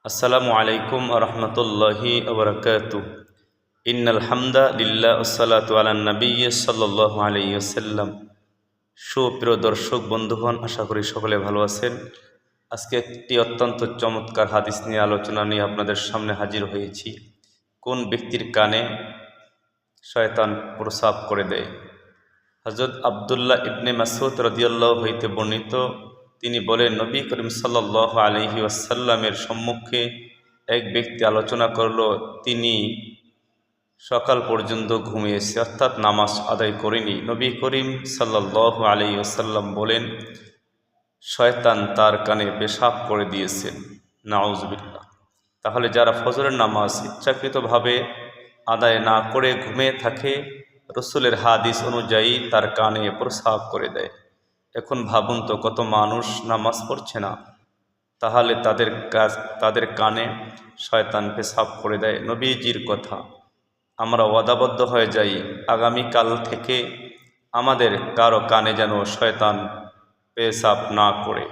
আসসালামু আলাইকুম রহমতুল্লাহি ওবরাকাতু। ইন্নাল হামদা লিল্লাহ ওয়াসসালাতু আলা নবিয়্যি সাল্লাল্লাহু আলাইহি ওয়াসাল্লাম। সুপ্রিয় দর্শক বন্ধুগণ, আশা করি সকলে ভালো আছেন। আজকে একটি অত্যন্ত চমৎকার হাদিস নিয়ে আলোচনা নিয়ে আপনাদের সামনে হাজির হয়েছি। কোন ব্যক্তির কানে শয়তান প্রসাব করে দেয়? হযরত আব্দুল্লাহ ইবনে মাসউদ রাদিয়াল্লাহু হইতে বর্ণিত, তিনি বলেন, নবী করিম সাল্লাল্লাহু আলাইহি ওয়াসাল্লামের সম্মুখে এক ব্যক্তি আলোচনা করল, তিনি সকাল পর্যন্ত ঘুমিয়েছে, অর্থাৎ নামাজ আদায় করেনি। নবী করিম সাল্লাল্লাহু আলাইহি ওয়াসাল্লাম বলেন, শয়তান তার কানে পেশাব করে দিয়েছেন। নাউজুবিল্লাহ। তাহলে যারা ফজরের নামাজ ইচ্ছাকৃতভাবে আদায় না করে ঘুমিয়ে থাকে, রসুলের হাদিস অনুযায়ী তার কানে প্রসাব করে দেয়। এখন ভাবুন তো, কত মানুষ নামাজ পড়ছে না, তাহলে তাদের কানে শয়তান পেশাব করে দেয়। নবীজির কথা আমরা ওয়াদাবদ্ধ হয়ে যাই, আগামীকাল থেকে আমাদের কারো কানে যেন শয়তান পেশাব না করে।